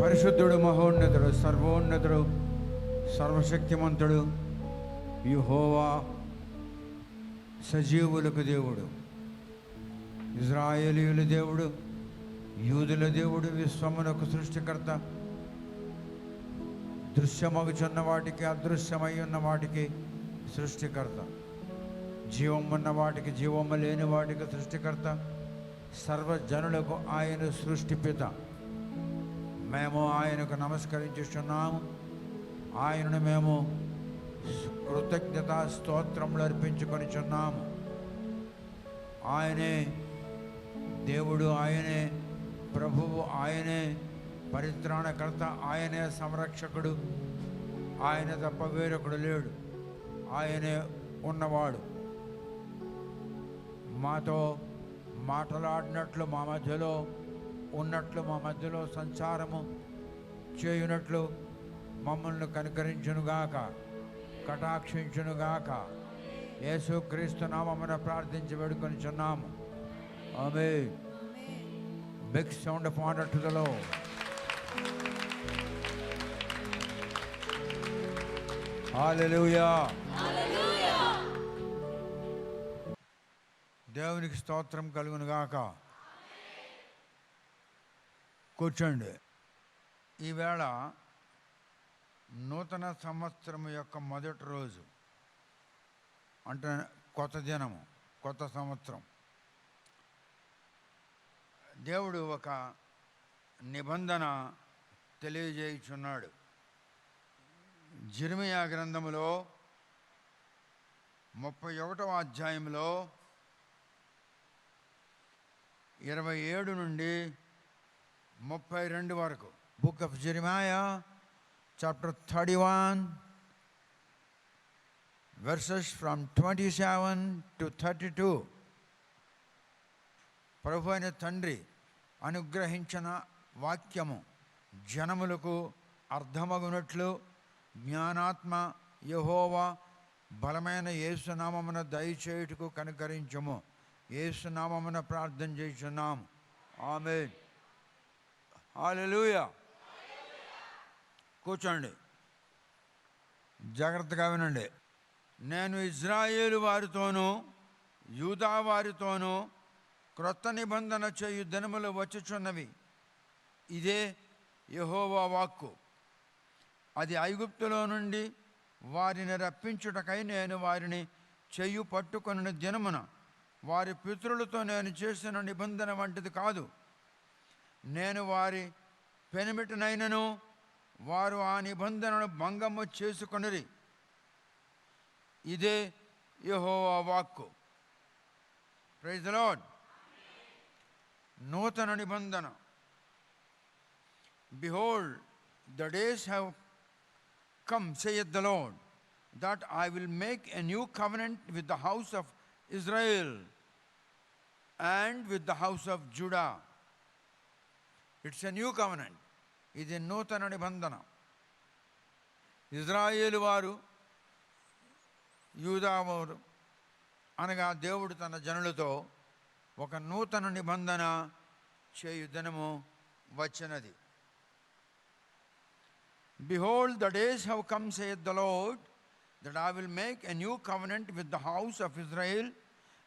పరిశుద్ధుడు, మహోన్నతుడు, సర్వోన్నతుడు, సర్వశక్తిమంతుడు యెహోవా సజీవులకు దేవుడు, ఇజ్రాయేలీయుల దేవుడు, యూదుల దేవుడు, విశ్వమునకు సృష్టికర్త, దృశ్యమగుచున్న వాటికి అదృశ్యమై ఉన్న వాటికి సృష్టికర్త, జీవమున్న వాటికి జీవము లేని వాటికి సృష్టికర్త, సర్వజనులకు ఆయన సృష్టిపిత. మేము ఆయనకు నమస్కరించుచున్నాము. ఆయనను మేము కృతజ్ఞతా స్తోత్రములు అర్పించుకొనిచున్నాము. ఆయనే దేవుడు, ఆయనే ప్రభువు, ఆయనే పరిత్రాణకర్త, ఆయనే సంరక్షకుడు. ఆయన తప్ప వేరొకడు లేడు. ఆయనే ఉన్నవాడు. మాతో మాట్లాడినట్లు, మా మధ్యలో ఉన్నట్లు, మా మధ్యలో సంచారము చేయునట్లు మమ్మల్ని కనికరించునుగాక, కటాక్షించునుగాక. యేసుక్రీస్తు నామమున ప్రార్థించి వేడుకొనిచున్నాము. ఆమేన్. Big sound of honour to the Lord. హల్లెలూయా. దేవునికి స్తోత్రం కలుగునుగాక. కూర్చోండి. ఈవేళ నూతన సంవత్సరం యొక్క మొదటి రోజు, అంటే కొత్త దినము, కొత్త సంవత్సరం. దేవుడు ఒక నిబంధన తెలియజేయుచున్నాడు. యిర్మీయా గ్రంథములో 31వ అధ్యాయంలో 27 నుండి 32 వరకు. Book of జెరమియా chapter 31 verses from 27 to 32. ప్రభు అయిన తండ్రి అనుగ్రహించిన వాక్యము జనములకు అర్థమగునట్లు జ్ఞానాత్మ యెహోవా బలమైన యేసునామమున దయచేయుటకు కనికరించుము. యేసునామమున ప్రార్థన చేయుచున్నాము. ఆమేన్. హల్లెలూయా. కూర్చోండి, జాగ్రత్తగా వినండి. నేను ఇజ్రాయేలు వారితోనూ యూదా వారితోనూ క్రొత్త నిబంధన చేయు దినములు వచ్చుచున్నవి. ఇదే యెహోవా వాక్కు. అది ఐగుప్తులో నుండి వారిని రప్పించుటకై నేను వారిని చెయ్యి పట్టుకొనిన దినమున వారి పితరులతో నేను చేసిన నిబంధన వంటిది కాదు. నేను వారి పెనిమిటినైనను వారు ఆ నిబంధనను భంగము చేసుకొనిరి. ఇదే యెహోవా వాక్కు. Praise the Lord. నూతన నిబంధన. Behold, the days have come, saith the Lord, that I will make a new covenant with the house of Israel and with the house of Judah. It's a new covenant. ఇది నూతన నిబంధన. ఇజ్రాయేలు వారు, యూదా వారు అనగా దేవుడు తన జనులతో ఒక నూతన నిబంధన చేయు దినము వచ్చినది. Behold, the days have come, saith the Lord, that I will make a new covenant with the house of Israel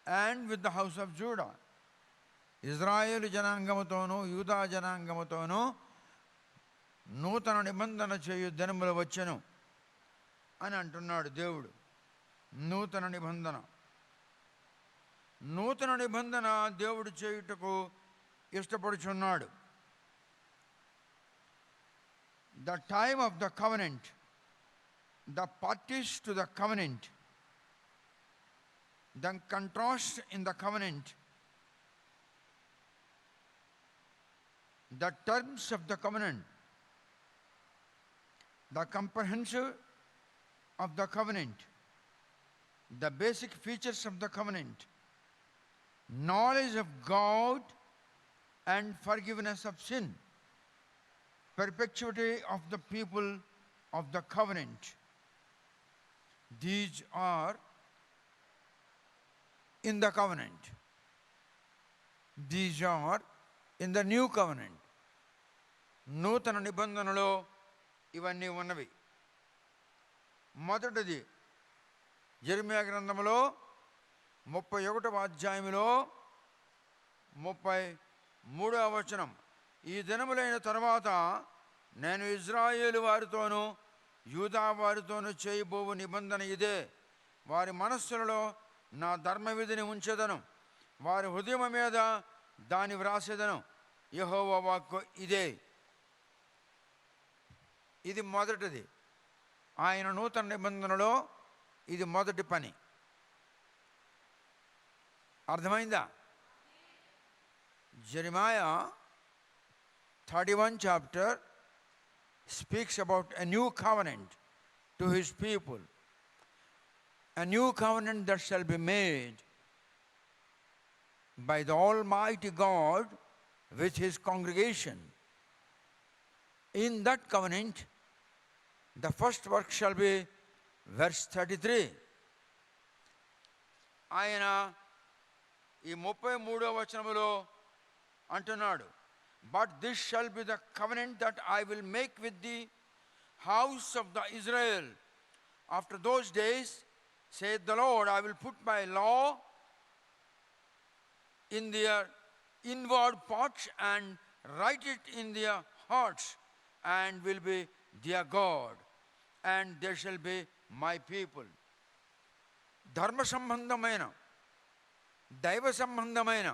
and with the house of Judah. Israel జనాంగముతోనూ యూదా జనాంగముతోనూ నూతన నిబంధన చేయు దినములు వచ్చెను అని అంటున్నాడు దేవుడు. నూతన నిబంధన. నూతన నిబంధన దేవుడు చేయుటకు ఇష్టపడుచున్నాడు. The time of the covenant, the parties to the covenant, the contrast in the covenant, the terms of the covenant, the comprehensive of the covenant, the basic features of the covenant, knowledge of God and forgiveness of sin, perpetuity of the people of the covenant. These are in the covenant. These are in the new covenant. నూతన నిబంధనలో ఇవన్నీ ఉన్నవి. మొదటిది యెరెమీయా గ్రంథంలో 31వ అధ్యాయంలో 33వ వచనం. ఈ దినములైన తర్వాత నేను ఇజ్రాయేలు వారితోనూ యూదా వారితోనూ చేయబోవు నిబంధన ఇదే. వారి మనస్సులలో నా ధర్మవిధిని ఉంచెదను, వారి హృదయం మీద దాని వ్రాసేదను. యెహోవా వాక్కు ఇదే. ఇది మొదటిది. ఆయన నూతన నిబంధనలో ఇది మొదటి పని. అర్థమైందా? Jeremiah 31 chapter speaks about a new covenant to his people, a new covenant that shall be made by the Almighty God with his congregation. In that covenant, the first work shall be verse 33. ఆయన ఈ 33వ వచనములో అంటున్నాడు, but this shall be the covenant that I will make with the house of the Israel after those days saith the Lord, I will put my law in their inward parts and write it in their hearts, and will be their God, and they shall be my people. ధర్మ సంబంధమైన, దైవ సంబంధమైన,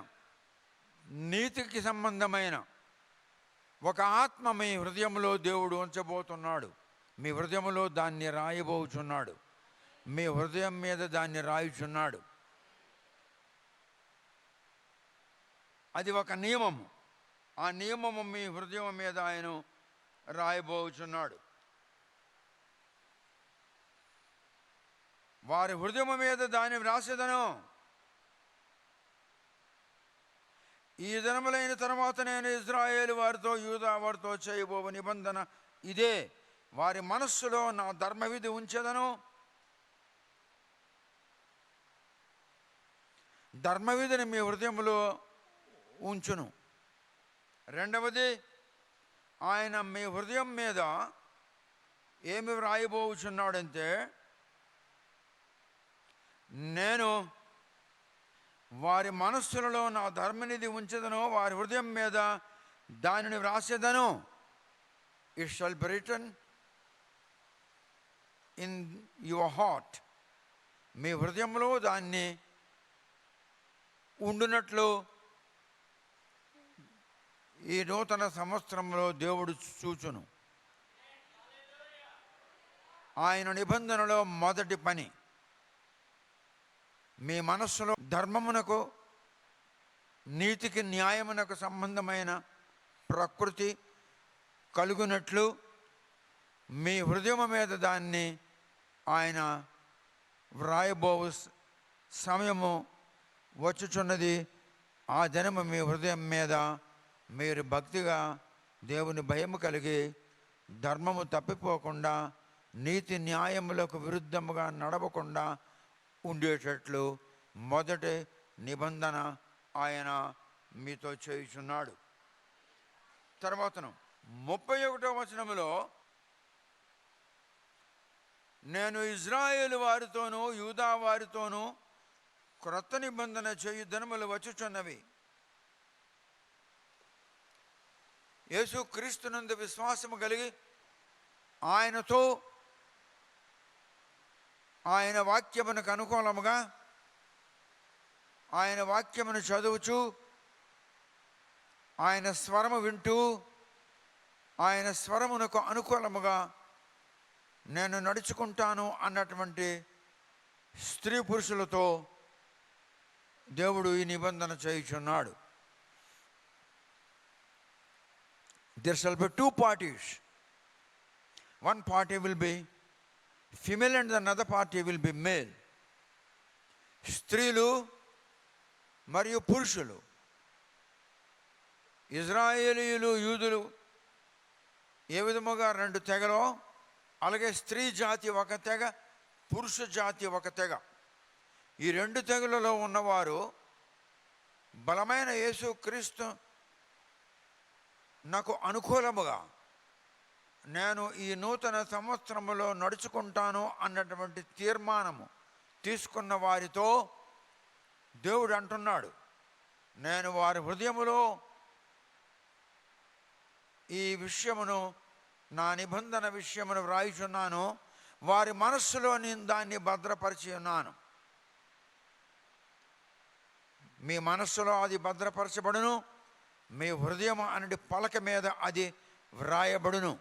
నీతికి సంబంధమైన ఒక ఆత్మ మీ హృదయంలో దేవుడు ఉంచబోతున్నాడు. మీ హృదయంలో దాన్ని రాయబోచున్నాడు. మీ హృదయం మీద దాన్ని రాయుచున్నాడు. అది ఒక నియమము. ఆ నియమము మీ హృదయం మీద ఆయన రాయబోచున్నాడు. వారి హృదయం మీద దాన్ని వ్రాసేదను. ఈ దినములైన తర్వాత నేను ఇజ్రాయేలు వారితో యూదా వారితో చేయబోవు నిబంధన ఇదే. వారి మనస్సులో నా ధర్మవిధి ఉంచెదను. ధర్మవిధిని మీ హృదయంలో ఉంచును. రెండవది, ఆయన మీ హృదయం మీద ఏమి వ్రాయబోచున్నాడంటే, నేను వారి మనస్సులలో నా ధర్మనిధి ఉంచెదను, వారి హృదయం మీద దానిని వ్రాసేదను. It shall be written in your heart. మీ హృదయంలో దాన్ని ఉండునట్లు ఈ నూతన సంవత్సరంలో దేవుడు చూచును. ఆయన నిబంధనలో మొదటి పని మీ మనస్సులో ధర్మమునకు, నీతికి, న్యాయమునకు సంబంధమైన ప్రకృతి కలుగునట్లు మీ హృదయం మీద దాన్ని ఆయన వ్రాయబోవు సమయము వచ్చుచున్నది. ఆ దినము మీ హృదయం మీద మీరు భక్తిగా, దేవుని భయము కలిగి, ధర్మము తప్పిపోకుండా, నీతి న్యాయములకు విరుద్ధముగా నడవకుండా ఉండేటట్లు మొదటి నిబంధన ఆయన మీతో చేయుచున్నాడు. తర్వాతను 31వ వచనములో, నేను ఇజ్రాయేలు వారితోనూ యూదా వారితోనూ క్రొత్త నిబంధన చేయు దినములు వచ్చుచున్నవి. యేసు క్రీస్తునందు విశ్వాసము కలిగి ఆయనతో, ఆయన వాక్యమునకు అనుకూలముగా, ఆయన వాక్యమును చదువుచు, ఆయన స్వరము వింటూ, ఆయన స్వరమునకు అనుకూలముగా నేను నడుచుకుంటాను అన్నటువంటి స్త్రీ పురుషులతో దేవుడు ఈ నిబంధన చేయుచున్నాడు. There shall be two parties. One party will be female and another party will be male. స్త్రీలు మరియు పురుషులు. ఇజ్రాయేలీయులు, యూదులు ఏ విధముగా రెండు తెగలో, అలాగే స్త్రీ జాతి ఒక తెగ, పురుష జాతి ఒక తెగ. ఈ రెండు తెగలలో ఉన్నవారు బలమైన యేసు క్రీస్తు నాకు అనుకూలముగా నేను ఈ నూతన సంవత్సరములో నడుచుకుంటాను అన్నటువంటి తీర్మానము తీసుకున్న వారితో దేవుడు అంటున్నాడు, నేను వారి హృదయములో ఈ విషయమును, నా నిబంధన విషయమును వ్రాయిచున్నాను, వారి మనస్సులో నేను దాన్ని భద్రపరిచి ఉన్నాను. మీ మనస్సులో అది భద్రపరచబడును, మీ హృదయం అనేది పలక మీద అది వ్రాయబడును.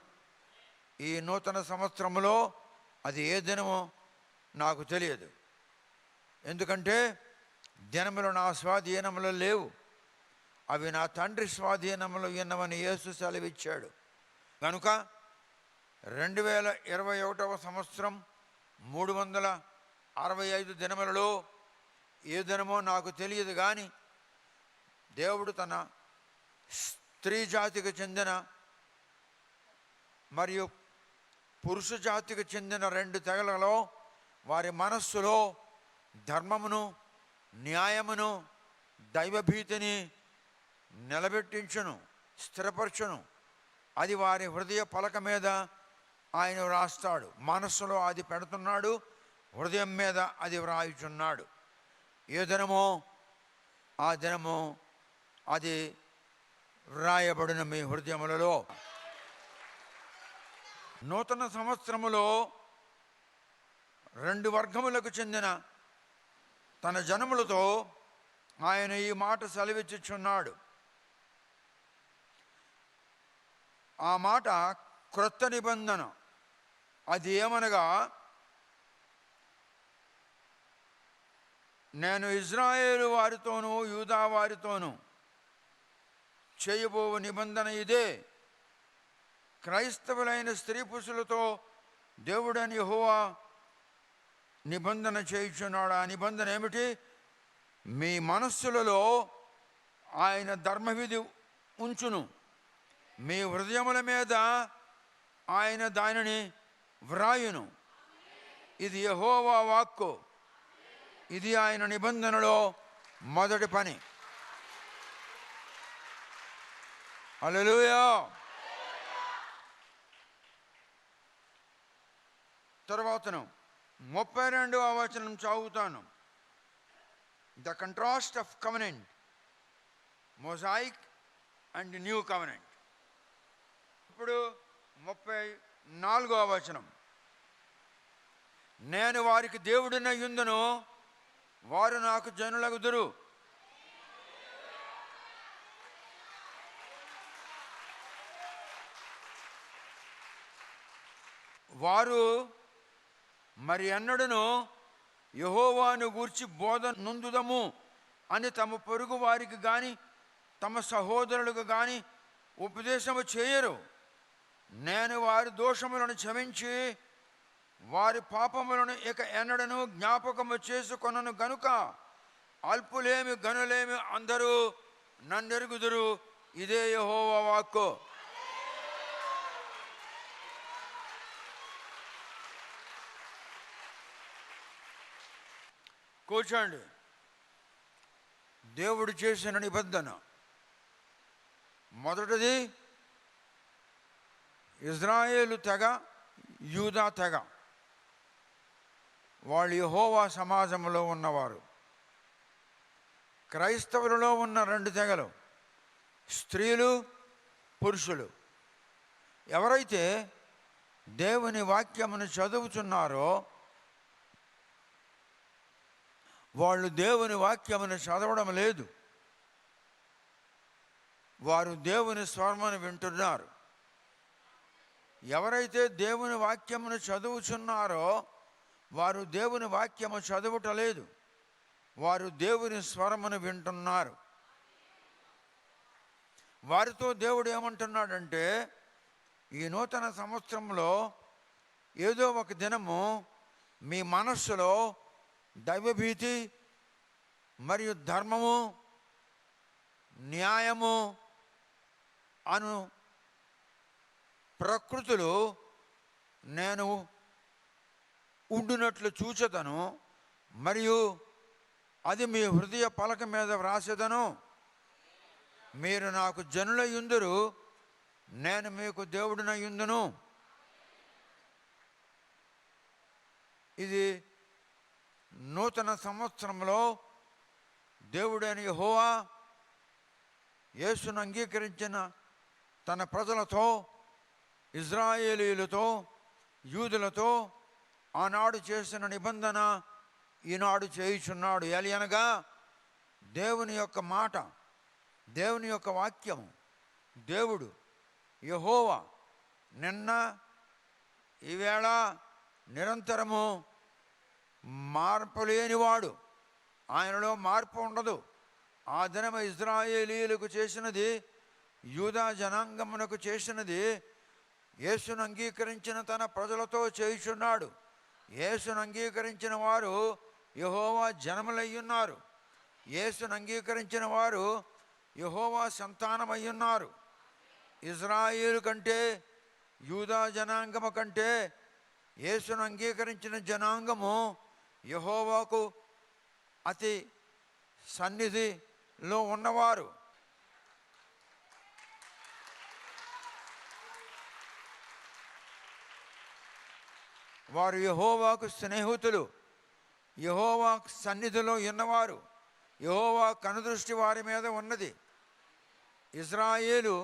ఈ నూతన సంవత్సరంలో అది ఏ దినమో నాకు తెలియదు, ఎందుకంటే దినములు నా స్వాధీనములో లేవు, అవి నా తండ్రి స్వాధీనములో ఉన్నవని యేసు సెలవిచ్చాడు. కనుక 2021వ సంవత్సరం 365 దినములలో ఏ దినమో నాకు తెలియదు, కానీ దేవుడు తన స్త్రీ జాతికి చెందిన మరియు పురుష జాతికి చెందిన 2 తెగలలో వారి మనస్సులో ధర్మమును, న్యాయమును, దైవభీతిని నిలబెట్టించును, స్థిరపరచును. అది వారి హృదయ పలక మీద ఆయన వ్రాస్తాడు. మనస్సులో అది పెడుతున్నాడు, హృదయం మీద అది వ్రాయుచున్నాడు. ఏ దినమో ఆ దినము అది వ్రాయబడిన మీ హృదయములలో. నూతన సంవత్సరములో 2 వర్గములకు చెందిన తన జనములతో ఆయన ఈ మాట సెలవిచ్చుచున్నాడు. ఆ మాట క్రొత్త నిబంధన. అది ఏమనగా, నేను ఇజ్రాయేలు వారితోనూ యూదా వారితోనూ చేయబో నిబంధన ఇదే. క్రైస్తవులైన స్త్రీ పురుషులతో దేవుడని యెహోవా నిబంధన చేయుచున్నాడు. ఆ నిబంధన ఏమిటి? మీ మనస్సులలో ఆయన ధర్మవిధి ఉంచును, మీ హృదయముల మీద ఆయన దానిని వ్రాయును. ఇది యెహోవా వాక్కు, ఇది ఆయన నిబంధనలో మొదటి పని. హల్లెలూయా. తర్వాతను 32వ వచనం చదువుతాను. The contrast of covenant, mosaic and new covenant. ఇప్పుడు 34వ వచనం. నేను వారికి దేవుడినై యుందును, వారు నాకు జనులగుదురు. వారు మరి ఎన్నడను యెహోవాను గూర్చి బోధ నొందుదము అని తమ పొరుగు వారికి కానీ తమ సహోదరులకు కానీ ఉపదేశము చేయరు. నేను వారి దోషములను క్షమించి వారి పాపములను ఇక ఎన్నడను జ్ఞాపకము చేసుకొనను గనుక అల్పులేమి గనులేమి అందరూ నన్నెరుగుదురు. ఇదే యెహోవా వాక్కు. కూర్చోండి. దేవుడు చేసిన నిబంధన మొదటిది ఇజ్రాయేలు తెగ, యూదా తెగ. వాళ్ళు యెహోవా సమాజంలో ఉన్నవారు. క్రైస్తవులలో ఉన్న 2 తెగలు, స్త్రీలు, పురుషులు. ఎవరైతే దేవుని వాక్యమును చదువుతున్నారో వాళ్ళు దేవుని వాక్యమును చదవడం లేదు, వారు దేవుని స్వరమును వింటున్నారు. ఎవరైతే దేవుని వాక్యమును చదువుచున్నారో వారు దేవుని వాక్యము చదువుటలేదు, వారు దేవుని స్వరమును వింటున్నారు. వారితో దేవుడు ఏమంటున్నాడంటే, ఈ నూతన సంవత్సరంలో ఏదో ఒక దినము మీ మనస్సులో దైవభీతి మరియు ధర్మము, న్యాయము అను ప్రకృతులు నేను ఉండునట్లు చూచెదను, మరియు అది మీ హృదయ పలక మీద వ్రాసెదను. మీరు నాకు జనులై యుందురు, నేను మీకు దేవుడినయ్యుందును. ఇది నూతన సంవత్సరంలో దేవుడైన యెహోవా యేసును అంగీకరించిన తన ప్రజలతో, ఇజ్రాయేలీయులతో, యూదులతో ఆనాడు చేసిన నిబంధన ఈనాడు చేయుచున్నాడు. ఎలయనగా దేవుని యొక్క మాట, దేవుని యొక్క వాక్యం, దేవుడు యెహోవా నిన్న ఈవేళ నిరంతరము మార్పు లేనివాడు. ఆయనలో మార్పు ఉండదు. ఆ దినము ఇజ్రాయేలీయులకు చేసినది, యూదా జనాంగమునకు చేసినది యేసును అంగీకరించిన తన ప్రజలతో చేయుచున్నాడు. యేసును అంగీకరించిన వారు యెహోవా జనములయ్యున్నారు. యేసును అంగీకరించిన వారు యెహోవా సంతానమయ్యున్నారు. ఇజ్రాయేలు కంటే, యూదా జనాంగము కంటే యేసును అంగీకరించిన జనాంగము యెహోవాకు అతి సన్నిధిలో ఉన్నవారు. వారు యెహోవాకు స్నేహితులు, యెహోవా సన్నిధిలో ఉన్నవారు. యెహోవా కనుదృష్టి వారి మీద ఉన్నది. ఇజ్రాయేలు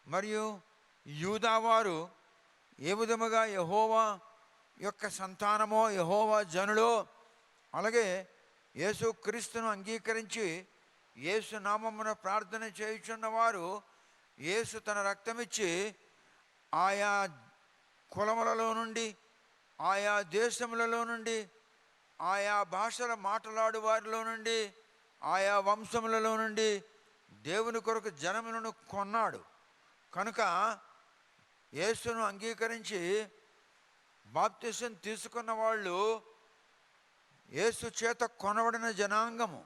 మరియు యూదా వారు ఏ విధముగా యెహోవా యొక్క సంతానమో, యెహోవా జనులో, అలాగే యేసు క్రీస్తును అంగీకరించి యేసు నామమున ప్రార్థన చేయుచున్నవారు యేసు తన రక్తమిచ్చి ఆయా కులములలో నుండి, ఆయా దేశములలో నుండి, ఆయా భాషల మాట్లాడు వారిలో నుండి, ఆయా వంశములలో నుండి దేవుని కొరకు జనములను కొన్నాడు. కనుక యేసును అంగీకరించి బాప్తిసం తీసుకున్న వాళ్ళు యేసు చేత కొనబడిన జనాంగము.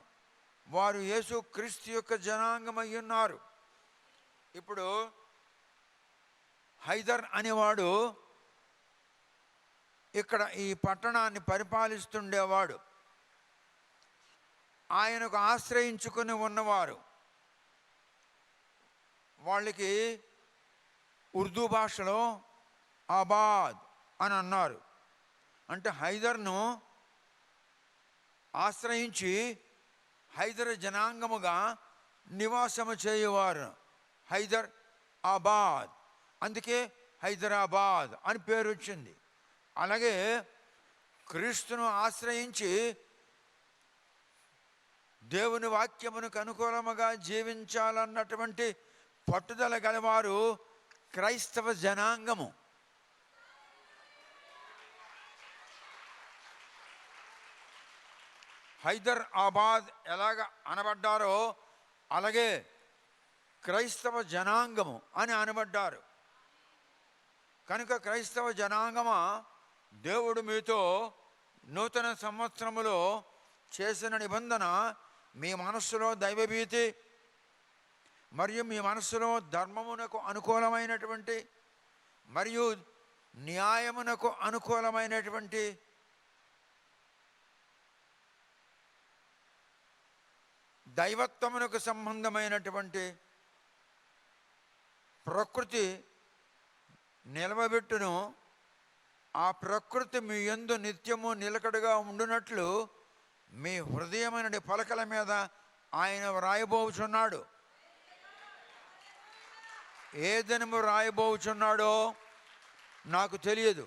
వారు యేసు క్రీస్తు యొక్క జనాంగమయ్యున్నారు. ఇప్పుడు హైదర్ అనేవాడు ఇక్కడ ఈ పట్టణాన్ని పరిపాలిస్తుండేవాడు. ఆయనకు ఆశ్రయించుకుని ఉన్నవారు, వాళ్ళకి ఉర్దూ భాషలో ఆబాద్ అని అన్నారు. అంటే హైదర్ను ఆశ్రయించి హైదర్ జనాంగముగా నివాసము చేయువారు. హైదర్ ఆబాద్, అందుకే హైదరాబాద్ అని పేరు వచ్చింది. అలాగే క్రీస్తును ఆశ్రయించి దేవుని వాక్యమునకు అనుకూలముగా జీవించాలన్నటువంటి పట్టుదల గలవారు క్రైస్తవ జనాంగము. హైదర్ ఆబాద్ ఎలాగ అనబడ్డారో అలాగే క్రైస్తవ జనాంగము అని అనబడ్డారు. కనుక క్రైస్తవ జనాంగమా, దేవుడు మీతో నూతన సంవత్సరములో చేసిన నిబంధన మీ మనస్సులో దైవభీతి మరియు మీ మనస్సులో ధర్మమునకు అనుకూలమైనటువంటి మరియు న్యాయమునకు అనుకూలమైనటువంటి దైవత్వమునకు సంబంధమైనటువంటి ప్రకృతి నిలవబెట్టును. ఆ ప్రకృతి మీ యందు నిత్యము నిలకడగా ఉండునట్లు మీ హృదయమైన పలకల మీద ఆయన రాయబోచున్నాడు. ఏ దినము రాయబోచున్నాడో నాకు తెలియదు,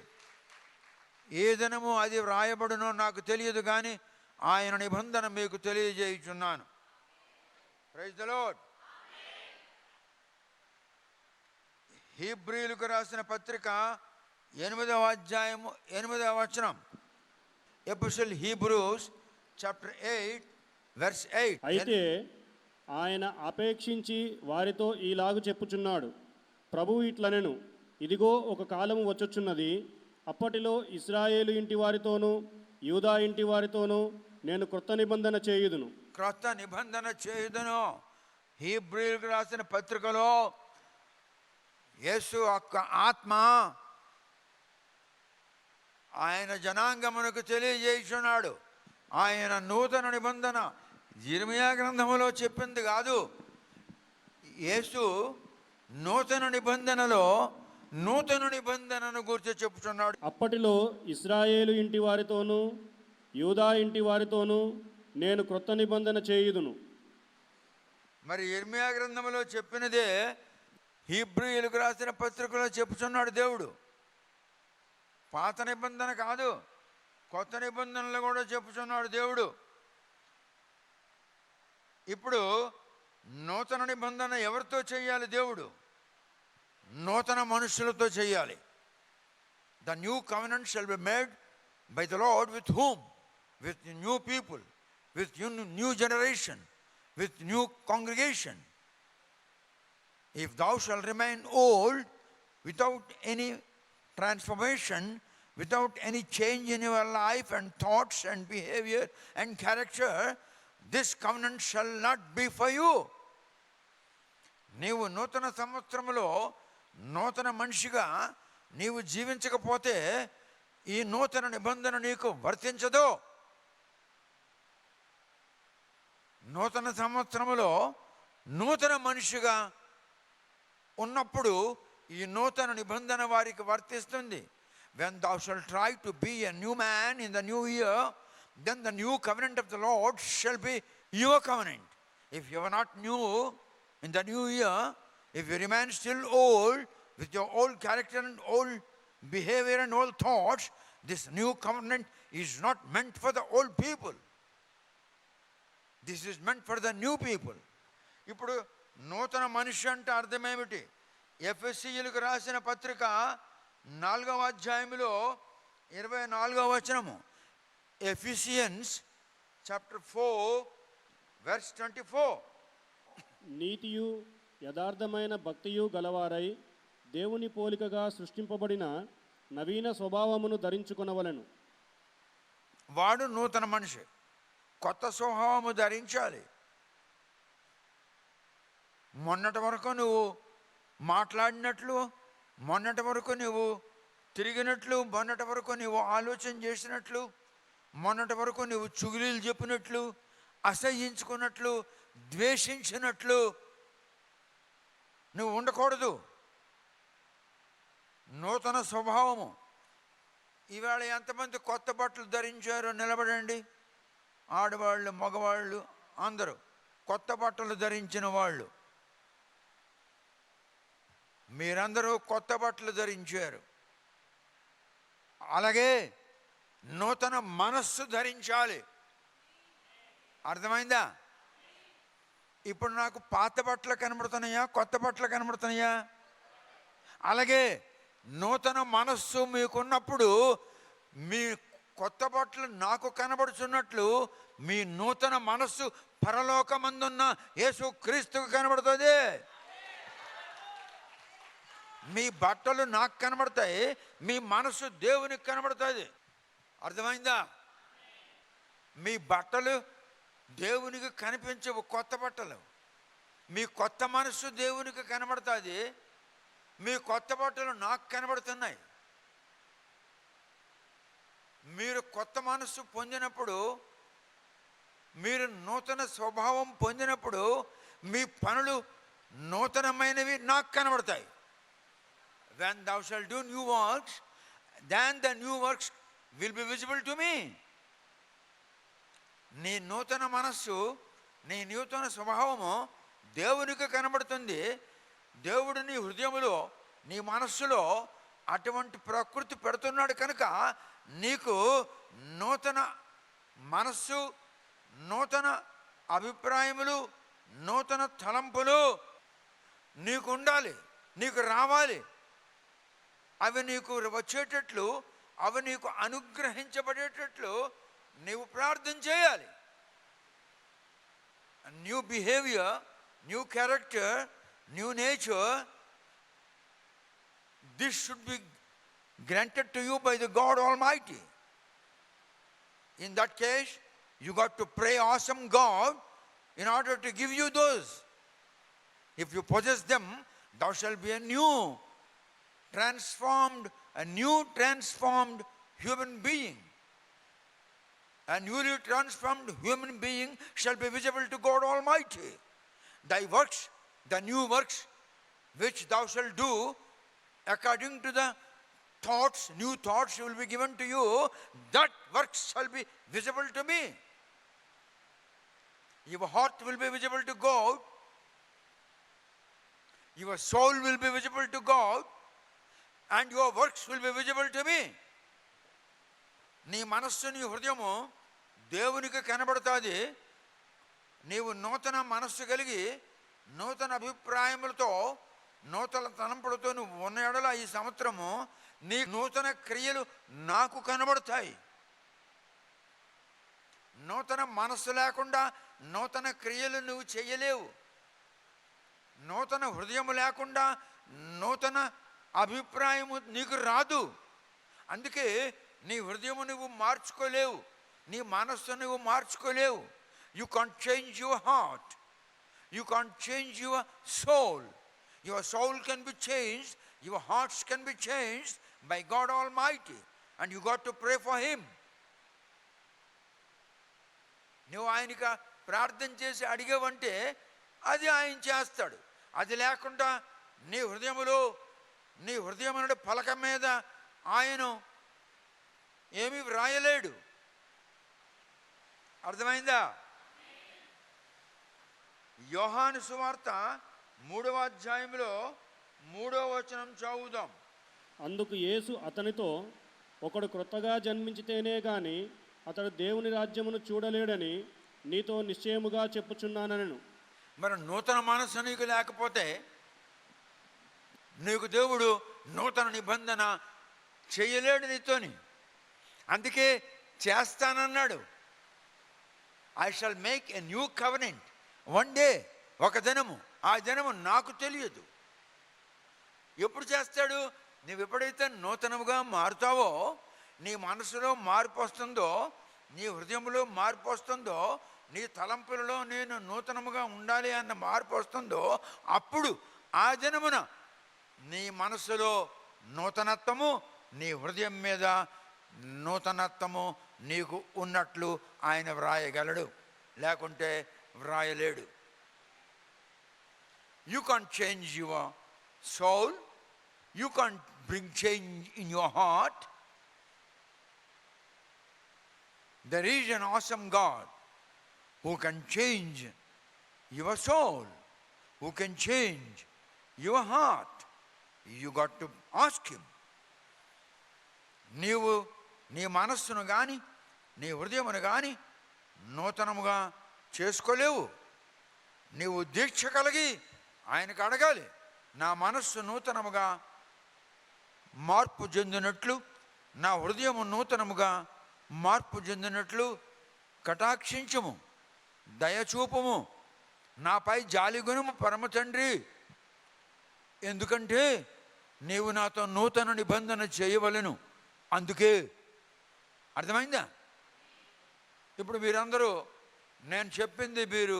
ఏ దినము అది వ్రాయబడునో నాకు తెలియదు, కానీ ఆయన నిబంధన మీకు తెలియజేయుచున్నాను. Praise the Lord. హీబ్రీయులకు రాసిన పత్రిక 8వ అధ్యాయము 8వ వచనం. Epistle Hebrews chapter 8 verse 8. అయితే ఆయన అపేక్షించి వారితో ఈలాగు చెప్పుచున్నాడు, ప్రభువు ఇట్లనెను, ఇదిగో ఒక కాలము వచ్చుచున్నది, అప్పటిలో ఇశ్రాయేలు ఇంటి వారితోనూ యూదా ఇంటి వారితోనూ నేను క్రొత్త నిబంధన చేయుదును. క్రొత్త నిబంధన చేయుదును. హీబ్రీయులకు రాసిన పత్రికలో యేసు యొక్క ఆత్మ ఆయన జనాంగమునకు తెలియజేయుచున్నాడు. ఆయన నూతన నిబంధన ఇర్మీయా గ్రంథములో చెప్పింది కాదు. యేసు నూతన నిబంధనలో నూతన నిబంధనను గురించి చెప్తున్నాడు. అప్పటిలో ఇశ్రాయేలు ఇంటి వారితోనూ యూదా ఇంటి వారితోనూ నేను క్రొత్త నిబంధన చేయుదును. మరి యెర్మయా గ్రంథంలో చెప్పినదే హీబ్రూయులకు రాసిన పత్రికలో చెప్పుచున్నాడు దేవుడు. పాత నిబంధన కాదు, కొత్త నిబంధనలు కూడా చెప్పుచున్నాడు దేవుడు. ఇప్పుడు నూతన నిబంధన ఎవరితో చేయాలి? దేవుడు నూతన మనుషులతో చేయాలి. The new covenant shall be made by the lord with whom? With new people, with new generation, with new congregation. If thou shalt remain old without any transformation, without any change in your life and thoughts and behavior and character, this covenant shall not be for you. నీవు నూతన సంవత్సరంలో నూతన మనిషిగా నీవు జీవించకపోతే ఈ నూతన నిబంధన నీకు వర్తించదు. నూతన సంవత్సరంలో నూతన మనిషిగా ఉన్నప్పుడు ఈ నూతన నిబంధన వారికి వర్తిస్తుంది. When thou shalt try to be a new man in the new year, then the new covenant of the Lord shall be your covenant. If you are not new in the new year, if you remain still old with your old character and old behavior and old thoughts, this new covenant is not meant for the old people. This is meant for the new people. ఇప్పుడు నూతన మనిషి అంటే అర్థమేమిటి? ఎఫెసీయులకు రాసిన పత్రిక 4వ అధ్యాయంలో 24వ వచనము. Ephesians chapter 4 verse 24. నీతియు యథార్థమైన భక్తియు గలవారై దేవుని పోలికగా సృష్టింపబడిన నవీన స్వభావమును ధరించుకొనవలెను. వాడు నూతన మనిషి, కొత్త స్వభావము ధరించాలి. మొన్నటి వరకు నువ్వు మాట్లాడినట్లు, మొన్నటి వరకు నువ్వు తిరిగినట్లు, మొన్నటి వరకు నువ్వు ఆలోచన చేసినట్లు, మొన్నటి వరకు నువ్వు చుగులీలు చెప్పినట్లు, అసహ్యించుకున్నట్లు, ద్వేషించినట్లు నువ్వు ఉండకూడదు. నూతన స్వభావము. ఈవేళ ఎంతమంది కొత్త బట్టలు ధరించారో నిలబడండి. ఆడవాళ్ళు, మగవాళ్ళు అందరూ కొత్త బట్టలు ధరించిన వాళ్ళు. మీరందరూ కొత్త బట్టలు ధరించారు. అలాగే నూతన మనస్సు ధరించాలి. అర్థమైందా? ఇప్పుడు నాకు పాత బట్టలు కనబడుతున్నాయా, కొత్త బట్టలు కనబడుతున్నాయా? అలాగే నూతన మనస్సు మీకున్నప్పుడు మీ కొత్త బట్టలు నాకు కనబడుచున్నట్లు మీ నూతన మనస్సు పరలోకమందున్న యేసు క్రీస్తుకు కనబడుతుంది. మీ బట్టలు నాకు కనబడతాయి, మీ మనస్సు దేవునికి కనబడుతుంది. అర్థమైందా? మీ బట్టలు దేవునికి కనిపించవు, కొత్త బట్టలు. మీ కొత్త మనస్సు దేవునికి కనబడుతుంది, మీ కొత్త బట్టలు నాకు కనబడుతున్నాయి. మీరు కొత్త మనస్సు పొందినప్పుడు, మీరు నూతన స్వభావం పొందినప్పుడు మీ పనులు నూతనమైనవి నాకు కనబడతాయి. When thou shalt do new works, then the new works will be visible to me. నీ నూతన మనస్సు, నీ నూతన స్వభావము దేవునికి కనబడుతుంది. దేవుడు నీ హృదయములో, నీ మనస్సులో అటువంటి ప్రకృతి పెడుతున్నాడు కనుక నీకు నూతన మనస్సు, నూతన అభిప్రాయములు, నూతన తలంపులు నీకు ఉండాలి, నీకు రావాలి. అవి నీకు వచ్చేటట్లు, అవి నీకు అనుగ్రహించబడేటట్లు నీవు ప్రార్థన చేయాలి. New behaviour, new character, new nature, this should be granted to you by the God Almighty. In that case, you got to pray awesome God in order to give you those. If you possess them, thou shalt be a new transformed human being. A newly transformed human being shall be visible to God Almighty. Thy works, the new works, which thou shalt do according to the thoughts, new thoughts will be given to you, that works shall be visible to me. Your heart will be visible to God, your soul will be visible to God, and your works will be visible to me. నీ మనస్సు నీ హృదయము దేవునికి కనబడుతుంది. నీవు నూతన మనస్సు కలిగి నూతన అభిప్రాయములతో నూతన తలంపులతో నువ్వు ఉన్న ఎడల ఈ సంవత్సరము నీ నూతన క్రియలు నాకు కనబడతాయి. నూతన మనస్సు లేకుండా నూతన క్రియలు నువ్వు చేయలేవు. నూతన హృదయము లేకుండా నూతన అభిప్రాయము నీకు రాదు. అందుకే నీ హృదయము నువ్వు మార్చుకోలేవు, నీ మనస్సు నువ్వు మార్చుకోలేవు. You can't change your heart, you can't change your soul. Your soul can be changed, your hearts can be changed by God almighty, and you got to pray for him. నువ్వు ఆయనకి ప్రార్థన చేసి అడిగావంటే అది ఆయన చేస్తాడు. అది లేకుండా నీ హృదయమునుడి పలక మీద ఆయన ఏమీ వ్రాయలేడు. అర్థమైందా? యోహాను సువార్త 3వ అధ్యాయంలో 3వ వచనం చదువుదాం. అందుకు యేసు అతనితో, ఒకడు క్రొత్తగా జన్మించితేనే గాని అతడు దేవుని రాజ్యమును చూడలేడని నీతో నిశ్చయముగా చెప్పుచున్నానను. మరి నూతన మనసు నీకు లేకపోతే నీకు దేవుడు నూతన నిబంధన చేయలేడు నీతోని. అందుకే చేస్తానన్నాడు. I shall make a new covenant one day, ఒక దినము. ఆ దినము నాకు తెలియదు. ఎప్పుడు చేస్తాడు? నువ్వు ఎప్పుడైతే నూతనముగా మారుతావో, నీ మనసులో మార్పు వస్తుందో, నీ హృదయంలో మార్పు వస్తుందో, నీ తలంపులలో నేను నూతనముగా ఉండాలి అన్న మార్పు వస్తుందో, అప్పుడు ఆ దినమున నీ మనసులో నూతనత్వము, నీ హృదయం మీద నూతనత్వము నీకు ఉన్నట్లు ఆయన వ్రాయగలడు, లేకుంటే వ్రాయలేడు. You can't change your soul, you can't bring change in your heart. There is an awesome God who can change your soul, who can change your heart. You got to ask him. నీవు నీ మనస్సును కానీ నీ హృదయమును కానీ నూతనముగా చేసుకోలేవు. నీవు దీక్ష కలిగి ఆయనకు అడగాలి, నా మనస్సు నూతనముగా మార్పు చెందినట్లు, నా హృదయము నూతనముగా మార్పు చెందినట్లు కటాక్షించుము, దయచూపము, నాపై జాలిగుణము పరమ తండ్రి. ఎందుకంటే నీవు నాతో నూతన నిబంధన చేయవలెను. అందుకే. అర్థమైందా? ఇప్పుడు మీరందరూ నేను చెప్పింది మీరు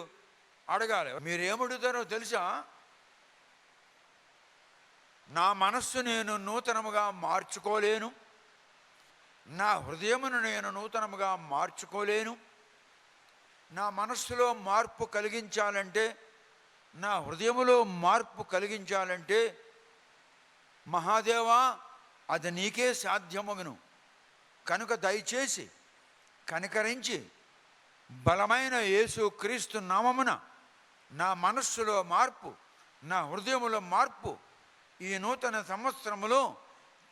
అడగాలి. మీరు ఏమడుగుతారో తెలుసా? నా మనస్సు నేను నూతనముగా మార్చుకోలేను, నా హృదయమును నేను నూతనముగా మార్చుకోలేను. నా మనస్సులో మార్పు కలిగించాలంటే, నా హృదయములో మార్పు కలిగించాలంటే, మహాదేవా అది నీకే సాధ్యమగును. కనుక దయచేసి కనికరించి బలమైన యేసు క్రీస్తు నామమున నా మనస్సులో మార్పు, నా హృదయములో మార్పు ఈ నూతన సంవత్సరములో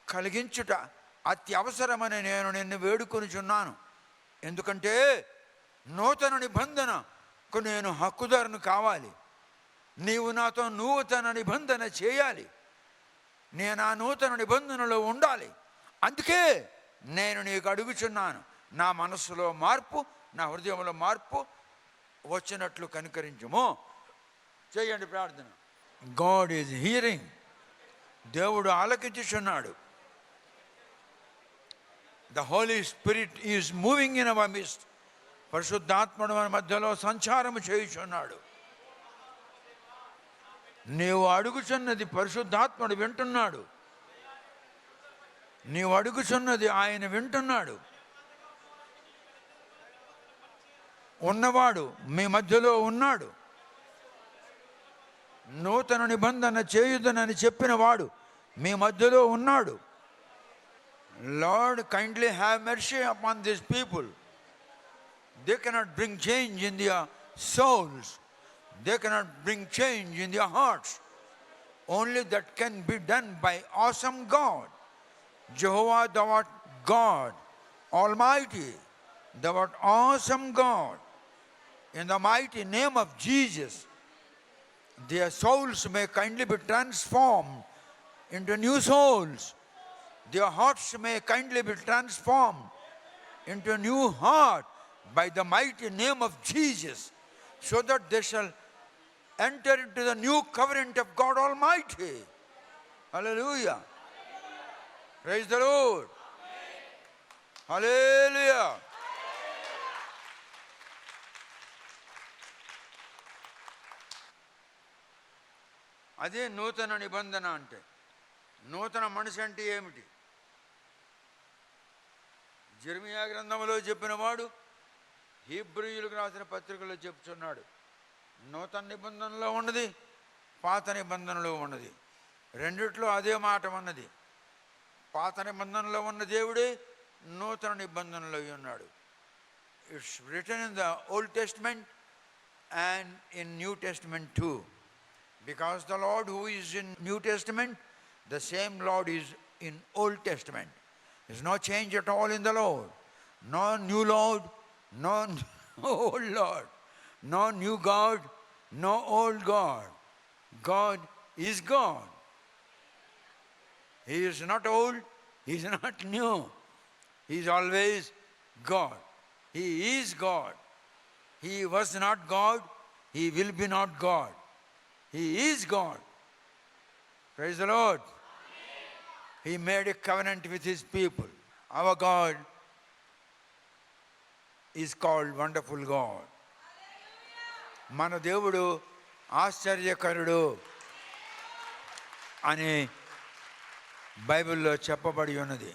కలిగించుట అత్యవసరమని నేను నిన్ను వేడుకొనుచున్నాను. ఎందుకంటే నూతన నిబంధనకు నేను హక్కుదారును కావాలి. నీవు నాతో నూతన నిబంధన చేయాలి, నేను ఆ నూతన నిబంధనలో ఉండాలి. అందుకే నేను నీకు అడుగుచున్నాను, నా మనస్సులో మార్పు, నా హృదయంలో మార్పు వచ్చినట్లు కనికరించుము. చేయండి ప్రార్థన. God is hearing. దేవుడు ఆలకించుచున్నాడు. The Holy Spirit is moving in our midst. పరిశుద్ధాత్ముడు మన మధ్యలో సంచారము చేయుచున్నాడు. నీవు అడుగుచున్నది పరిశుద్ధాత్ముడు వింటున్నాడు. నీవు అడుగుచున్నది ఆయన వింటున్నాడు. ఉన్నవాడు మీ మధ్యలో ఉన్నాడు. నూతన నిబంధన చేయుదనని చెప్పిన వాడు మీ మధ్యలో ఉన్నాడు. Lord, kindly have mercy upon these people. They cannot bring change in their souls. They cannot bring change in their hearts. Only that can be done by awesome God. Jehovah, thou art God, Almighty, thou art awesome God. In the mighty name of Jesus, their souls may kindly be transformed into new souls. Their hearts may kindly be transformed into a new heart by the mighty name of Jesus, so that they shall enter into the new covenant of God Almighty. Hallelujah. Praise the Lord. Hallelujah. అదే నూతన నిబంధన అంటే. నూతన మనిషి అంటే ఏమిటి? జెరెమీయా గ్రంథంలో చెప్పినవాడు హీబ్రూయులకు రాసిన పత్రికలో చెప్తున్నాడు. నూతన నిబంధనలో ఉన్నది, పాత నిబంధనలో ఉన్నది. రెండిట్లో అదే మాట ఉన్నది. పాత నిబంధనలో ఉన్న దేవుడే నూతన నిబంధనలో ఉన్నాడు. It's return in the old testament and in new testament too. Because the Lord who is in New Testament, the same Lord is in Old Testament. There's no change at all in the Lord. No new Lord, no old Lord, no new God, no old God. God is God. He is not old, He is not new. He is always God. He is God. He was not God, He will be not God. He is God. Praise the Lord. He made a covenant with His people. Our God is called Wonderful God. మన దేవుడు ఆశ్చర్యకరుడు అని బైబిల్లో చెప్పబడి ఉన్నది.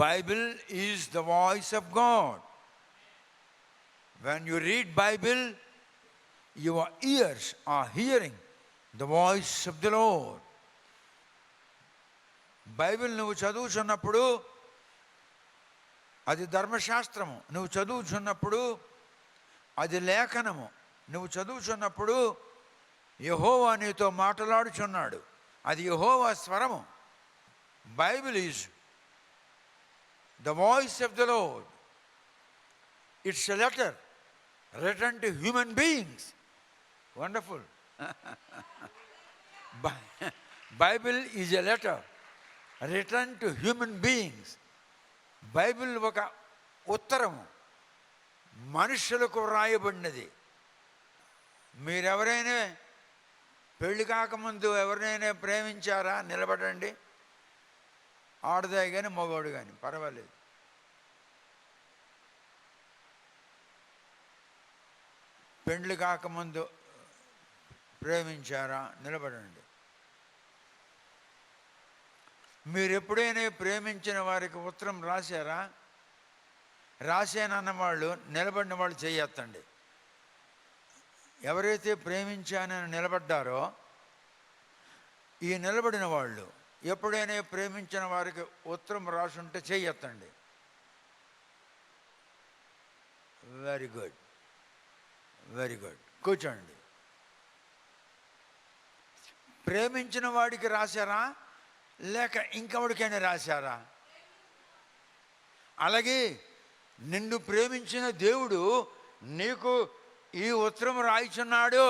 Bible is the voice of God. When you read Bible, your ears are hearing the voice of the Lord. Bible నువ్వు చదువుచున్నప్పుడు అది ధర్మశాస్త్రము. నువ్వు చదువుచున్నప్పుడు అది లేఖనము. నువ్వు చదువుచున్నప్పుడు యెహోవా నీతో మాట్లాడుచున్నాడు. అది యెహోవా స్వరము. Bible is the voice of the lord. It's a letter written to human beings. Wonderful. Bible is a letter written to human beings. Bible ఒక ఉత్తరము, మనుషులకు వ్రాయబడినది. మీరెవరైనా పెళ్లి కాకముందు ఎవరినైనా ప్రేమించారా? నిలబడండి. ఆడదాయి కానీ మగవాడు కానీ పర్వాలేదు. పెండ్లి కాకముందు ప్రేమించారా? నిలబడండి. మీరు ఎప్పుడైనా ప్రేమించిన వారికి ఉత్తరం రాశారా? రాశానన్న వాళ్ళు, నిలబడిన వాళ్ళు చెయ్యెత్తండి. ఎవరైతే ప్రేమించానని నిలబడ్డారో ఈ నిలబడిన వాళ్ళు ఎప్పుడైనా ప్రేమించిన వారికి ఉత్తరం రాసుంటే చెయ్యెత్తండి. Very good, very good. కూర్చోండి. ప్రేమించిన వాడికి రాశారా లేక ఇంకెవరికైనా రాశారా? అలాగే నిన్ను ప్రేమించిన దేవుడు నీకు ఈ ఉత్తరం రాయిచున్నాడు.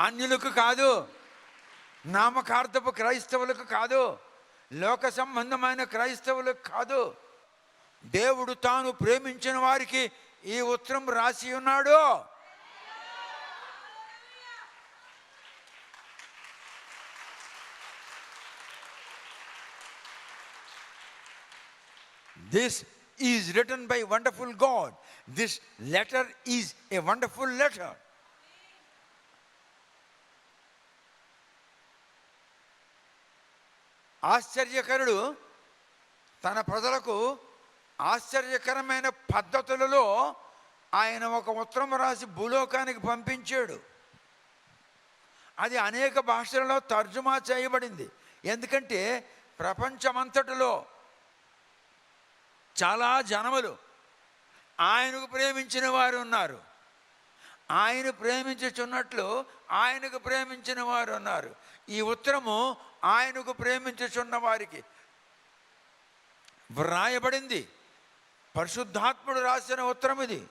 అన్యులకు కాదు, నామకార్థపు క్రైస్తవులకు కాదు, లోక సంబంధమైన క్రైస్తవులకు కాదు. దేవుడు తాను ప్రేమించిన వారికి ఈ ఉత్తరం రాసి ఉన్నాడు. This is written by wonderful God. This letter is a wonderful letter. ఆశ్చర్యకరుడు తన ప్రజలకు ఆశ్చర్యకరమైన పద్ధతులలో ఆయన ఒక ఉత్తరం రాసి భూలోకానికి పంపించాడు. అది అనేక భాషలలో తర్జుమా చేయబడింది. ఎందుకంటే ప్రపంచమంతటిలో చాలా జనములు ఆయనకు ప్రేమించిన వారు ఉన్నారు. ఆయన ప్రేమించుచున్నట్లు ఆయనకు ప్రేమించిన వారు ఉన్నారు. ఈ ఉత్తరము ఆయనకు ప్రేమించుచున్న వారికి వ్రాయబడింది. పరిశుద్ధాత్ముడు రాసిన ఉత్తరం ఇది.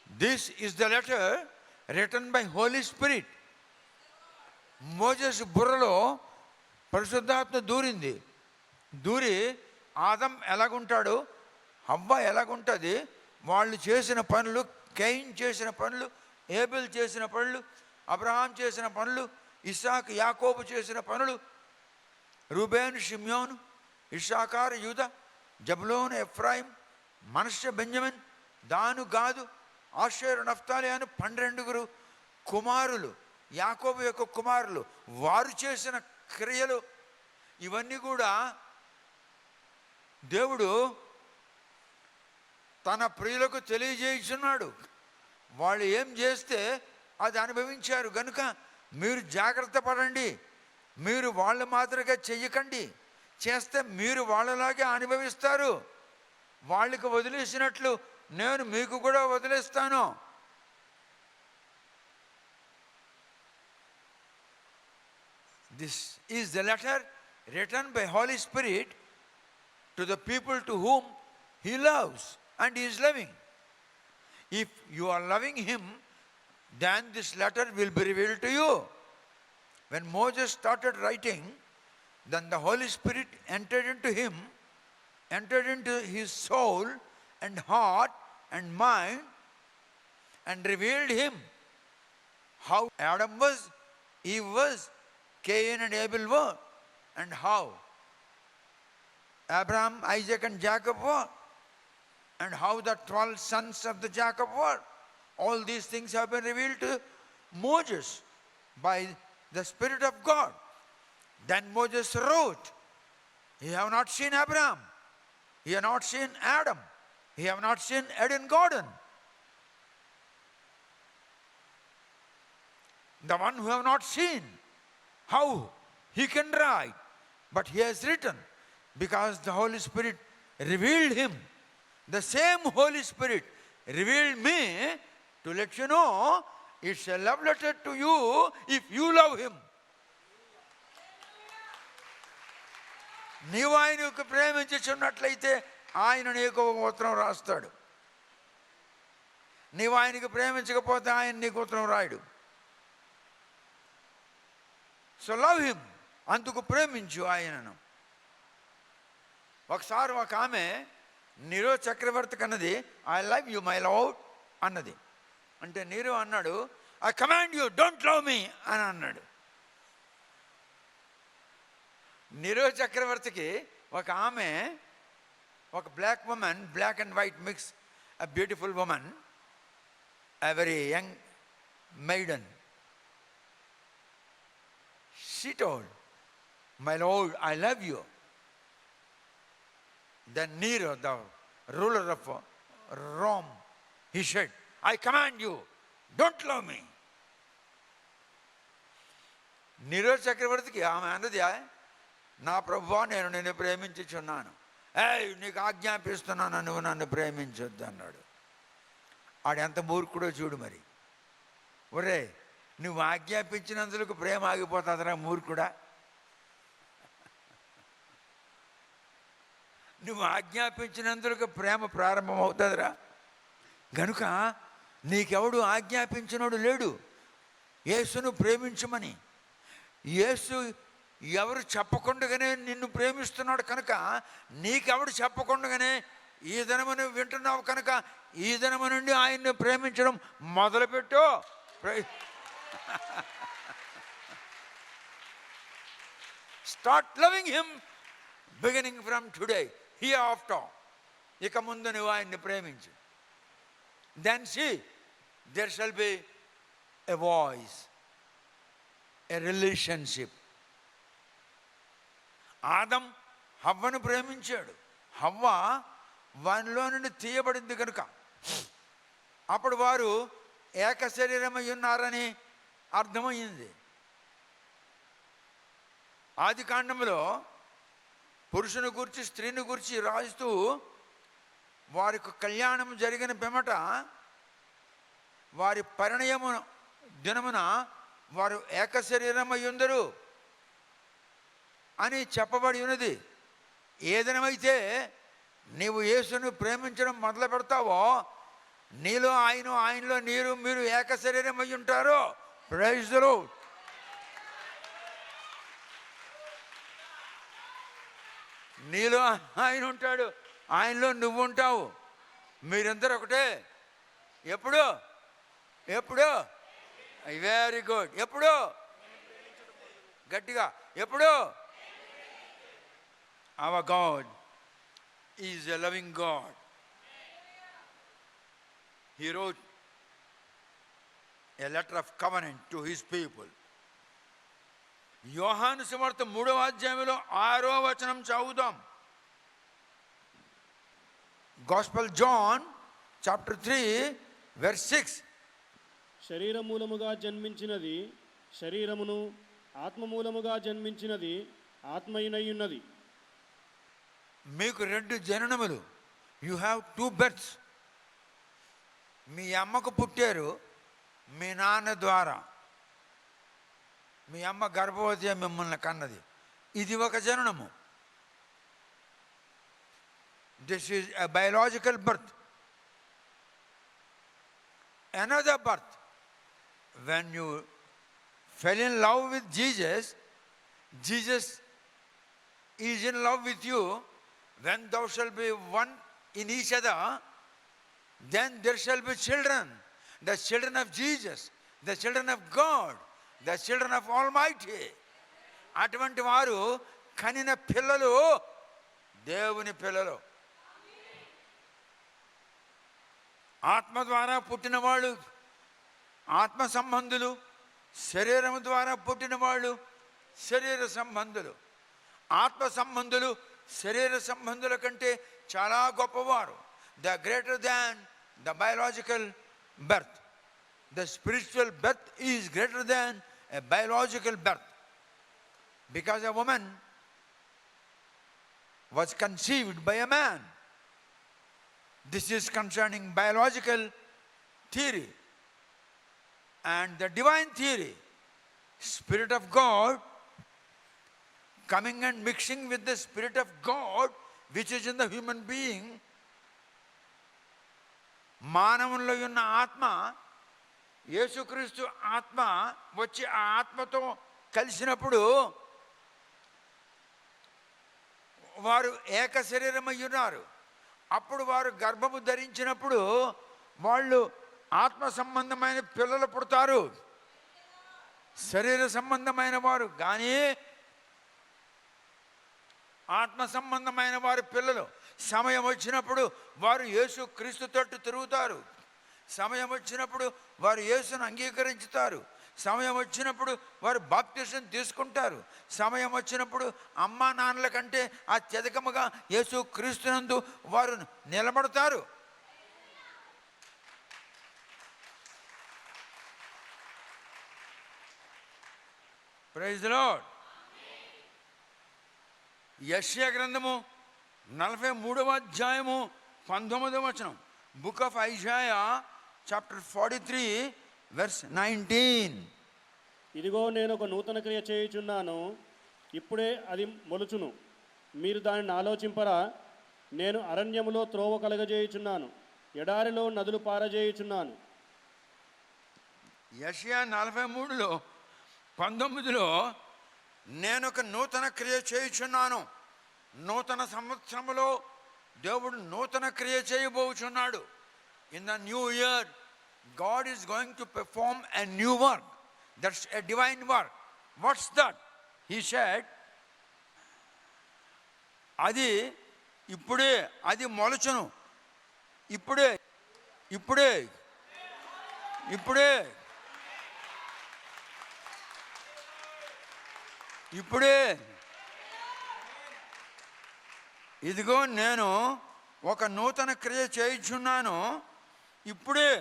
This is the letter written by Holy Spirit. Moses బుర్రలో పరిశుద్ధాత్మ దూరింది. దూరి ఆదం ఎలాగుంటాడు, హవ్వ ఎలాగుంటుంది, వాళ్ళు చేసిన పనులు, కయీన్ చేసిన పనులు, ఏబెల్ చేసిన పనులు, అబ్రహాం చేసిన పనులు, ఇస్సాకు యాకోబు చేసిన పనులు, రూబేను షిమ్యోను, ఇస్సాకారు యూదా, జబులోను ఎఫ్రాయిం, మనష్షే బెంజమిన్, దాను గాదు, ఆషేరు నఫ్తాలి అని 12 కుమారులు, యాకోబు యొక్క కుమారులు, వారు చేసిన క్రియలు, ఇవన్నీ కూడా దేవుడు తన ప్రియులకు తెలియజేస్తున్నాడు. వాళ్ళు ఏం చేస్తే అది అనుభవించారు గనుక మీరు జాగ్రత్త పడండి. మీరు వాళ్ళ మాదిరిగా చెయ్యకండి. చేస్తే మీరు వాళ్ళలాగే అనుభవిస్తారు. వాళ్ళకి వదిలేసినట్లు నేను మీకు కూడా వదిలేస్తాను. This is the letter written by Holy Spirit to the people to whom He loves and He is loving. If you are loving Him, then this letter will be revealed to you. When Moses started writing, then the Holy Spirit entered into him, entered into his soul and heart and mind, and revealed him how Adam was, Eve was, Cain and Abel were, and how Abraham, Isaac and Jacob were, and how the 12 sons of the Jacob were. All these things have been revealed to Moses by the Spirit of God. Then Moses wrote, "Ye have not seen Abraham, ye have not seen Adam, ye have not seen Eden Garden. The one who have not seen, how he can write? But he has written, because the Holy Spirit revealed him. The same Holy Spirit revealed me to let you know it's a love letter to you if you love him." నీవు ఆయనకు ప్రేమించుచున్నట్లయితే ఆయన నీకు ఒక ఉత్తరం రాస్తాడు. నీవు ఆయనకు ప్రేమించకపోతే ఆయన నీకు ఉత్తరం రాయడు. సో లవ్ హిమ్, అందుకు ప్రేమించు ఆయనను. ఒకసారి ఒక ఆమె నీరో చక్రవర్తికి అన్నది, "I love you my lord" అన్నది. అంటే నీరో అన్నాడు, "I command you don't love me" అని అన్నాడు. నీరో చక్రవర్తికి ఒక ఆమె, ఒక black woman, black and white mix, a beautiful woman, a very young maiden. She told, "My Lord, I love you." Then Nero, the ruler of Rome, he said, "I command you, don't love me." Nero చక్రవర్తికి ఆమె అన్నది, "నా ప్రభువా, నేను నిన్ను ప్రేమించుచున్నాను. నీకు ఆజ్ఞాపిస్తున్నాను, నువ్వు నన్ను ప్రేమించొద్దు" అన్నాడు. ఆడు ఎంత మూర్ఖుడో చూడు మరి. ఒరే, నువ్వు ఆజ్ఞాపించినందుకు ప్రేమ ఆగిపోతుందిరా మూర్ఖుడా. నువ్వు ఆజ్ఞాపించినందుకు ప్రేమ ప్రారంభమవుతుందిరా. గనుక నీకెవడు ఆజ్ఞాపించినోడు లేడు యేసును ప్రేమించమని. యేసు ఎవరు చెప్పకుండానే నిన్ను ప్రేమిస్తున్నాడు కనుక నీకెవడు చెప్పకుండానే ఈ దినము నువ్వు వింటున్నావు కనుక ఈ దినము నుండి ఆయన్ని ప్రేమించడం మొదలుపెట్టు. Start loving him beginning from today, hereafter. ఇక ముందు నువ్వు ఆయన్ని ప్రేమించు. Then see, there shall be a voice, a relationship. ఆదం హవ్వను ప్రేమించాడు. హవ్వ వానిలో నుండి తీయబడింది కనుక అప్పుడు వారు ఏక శరీరమై ఉన్నారని అర్థమయ్యింది. ఆది కాండంలో పురుషుని గురించి స్త్రీని గురించి రాస్తూ వారికి కళ్యాణం జరిగిన పిమ్మట వారి పరిణయము దినమున వారు ఏక శరీరమై ఉందరు అని చెప్పబడి ఉన్నది. ఏ దినమైతే నీవు యేసును ప్రేమించడం మొదలు పెడతావో నీలో ఆయన, ఆయనలో మీరు ఏక శరీరమై ఉంటారు. Praise the Lord. నీలో ఆయన ఉంటాడు, ఆయనలో నువ్వు ఉంటావు, మీరందరూ ఒకటే. ఎప్పుడు ఎప్పుడు వెరీ గుడ్. ఎప్పుడు గట్టిగా ఎప్పుడు. Hour God is a loving God. He wrote a letter of covenant to his people. యోహాను సువార్త 3వ అధ్యాయంలో 6వ వచనం చదువుదాం. Gospel John chapter 3 verse 6. శరీర మూలముగా జన్మించినది శరీరమును, ఆత్మ మూలముగా జన్మించినది ఆత్మయునయ్యున్నది. మీకు 2 జననములు. You have 2 births. మీ అమ్మకు పుట్టారు మీ నాన్న ద్వారా. మీ అమ్మ గర్భవతి మిమ్మల్ని కన్నది. ఇది ఒక జననము. This is a biological birth. Another birth, when you fell in love with Jesus, Jesus is in love with you. When thou shall be one in each other, then there shall be children, the children of Jesus, the children of God, the children of Almighty. అటువంటి వారు కనిన పిల్లలు దేవుని పిల్లలు. ఆత్మ ద్వారా పుట్టిన వాళ్ళు ఆత్మ సంబంధులు, శరీరం ద్వారా పుట్టిన వాళ్ళు శరీర సంబంధులు. ఆత్మ సంబంధులు శరీర సంబంధుల కంటే చాలా గొప్పవారు. They are greater than the biological birth. The spiritual birth is greater than a biological birth. Because a woman was conceived by a man. This is concerning biological theory. And the divine theory, Spirit of God coming and mixing with the Spirit of God which is in the human being. మానవుల్లో ఉన్న ఆత్మ, యేసుక్రీస్తు ఆత్మ వచ్చి ఆ ఆత్మతో కలిసినప్పుడు వారు ఏక శరీరమై ఉన్నారు. అప్పుడు వారు గర్భము ధరించినప్పుడు వాళ్ళు ఆత్మ సంబంధమైన పిల్లలు పుడతారు, శరీర సంబంధమైన వారు కానీ ఆత్మ సంబంధమైన వారి పిల్లలు. సమయం వచ్చినప్పుడు వారు యేసు క్రీస్తు తట్టు తిరుగుతారు. సమయం వచ్చినప్పుడు వారు యేసును అంగీకరించుతారు. సమయం వచ్చినప్పుడు వారు బాప్తిసం తీసుకుంటారు. సమయం వచ్చినప్పుడు అమ్మా నాన్నల కంటే అత్యధికముగా యేసు క్రీస్తునందు వారు నిలబడతారు. Praise the Lord. యెషయా గ్రంథము 43వ అధ్యాయము 19వ వచనం. Book of Isaiah chapter 43 verse 19. ఇదిగో నేను ఒక నూతన క్రియ చేయుచున్నాను, ఇప్పుడే అది మొలుచును, మీరు దానిని ఆలోచింపరా? నేను అరణ్యములో త్రోవ కలగజేయుచున్నాను, ఎడారిలో నదులు పారజేయుచున్నాను. యెషయా 43లో 19లో నేను ఒక నూతన క్రియ చేయుచున్నాను. నూతన సంవత్సరములో దేవుడు నూతన క్రియ చేయబోచున్నాడు. In the new year God is going to perform a new work. That's a divine work. What's that? He said, అది ఇప్పుడే అది మొలచును, ఇప్పుడే ఇప్పుడే ఇప్పుడే ఇప్పుడే ఇదిగో నేను ఒక నూతన క్రియ చేయుచున్నాను, ఇప్పుడే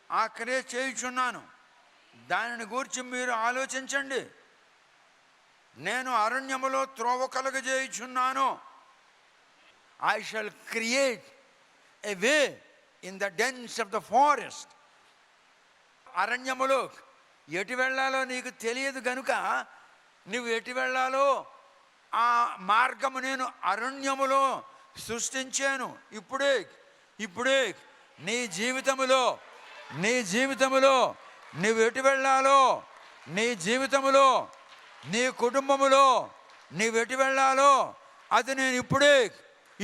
ఆ క్రియ చేయుచున్నాను. దానిని గూర్చి మీరు ఆలోచించండి. నేను అరణ్యములో త్రోవ కలుగజేయుచున్నాను. I shall create a way in the dense of the forest. అరణ్యములో ఎటు వెళ్ళాలో నీకు తెలియదు గనుక నువ్వు ఎటు వెళ్ళాలో ఆ మార్గము నేను అరణ్యములో సృష్టించాను. ఇప్పుడే నీ జీవితములో నువ్వు ఎటు వెళ్ళాలో, నీ జీవితములో, నీ కుటుంబములో నీవు ఎటు వెళ్ళాలో అది నేను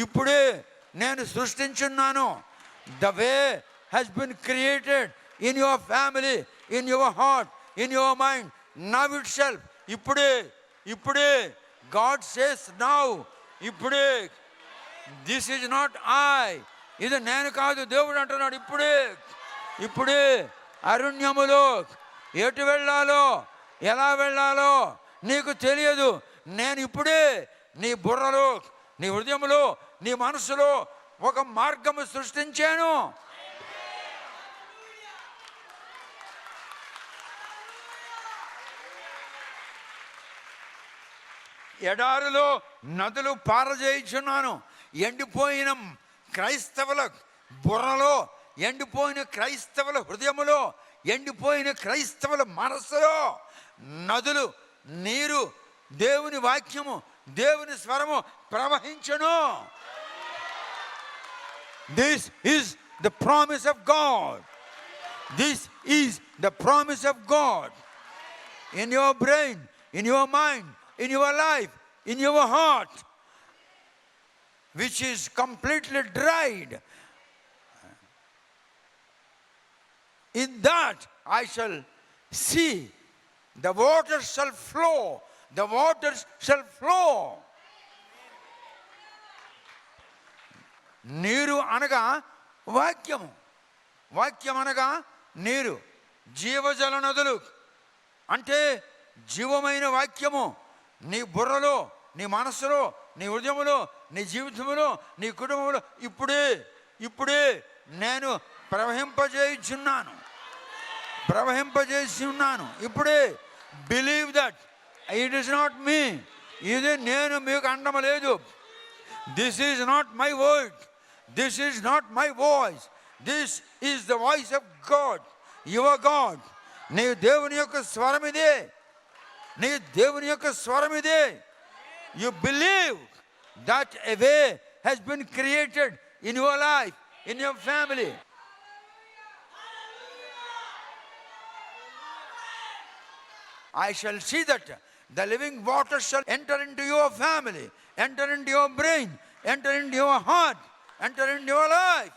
ఇప్పుడే నేను సృష్టించున్నాను. The way has been created in your family, in your heart, in your mind, now itself. ఇప్పుడే గాడ్ సేస్ నౌ. ఇప్పుడే. దిస్ ఈజ్ నాట్ ఐ, ఇది నేను కాదు, దేవుడు అంటున్నాడు. ఇప్పుడే అరణ్యములో ఎటు వెళ్ళాలో, ఎలా వెళ్ళాలో నీకు తెలియదు. నేను ఇప్పుడే నీ బుర్రలో, నీ హృదయంలో, నీ మనసులో ఒక మార్గము సృష్టించాను. ఎడారిలో నదులు పారజేయుచున్నాను. ఎండిపోయిన క్రైస్తవుల బుర్రలో, ఎండిపోయిన క్రైస్తవుల హృదయములో, ఎండిపోయిన క్రైస్తవుల మనస్సులో నదులు, నీరు, దేవుని వాక్యము, దేవుని స్వరము ప్రవహించును. This is the promise of God. This is the promise of God. In your brain, in your mind, in your life, in your heart, which is completely dried. In that I shall see the waters shall flow. The waters shall flow. నీరు అనగా వాక్యము, వాక్యం అనగా నీరు. జీవజల నదులు అంటే జీవమైన వాక్యము నీ బుర్రలో, నీ మనస్సులో, నీ హృదయములో, నీ జీవితంలో, నీ కుటుంబంలో ఇప్పుడే నేను ప్రవహింపజేస్తున్నాను. ఇప్పుడే. Believe that it is not me. ఇది నేను మీకు అండమ లేదు. This is not my word, this is not my voice, this is the voice of God, your God. నీ దేవుని యొక్క స్వరం ఇదే, నీ దేవుని యొక్క స్వరం ఇదే. You believe that a way has been created in your life, in your family. I shall see that the living water shall enter into your family, enter into your brain, enter into your heart, enter into your life.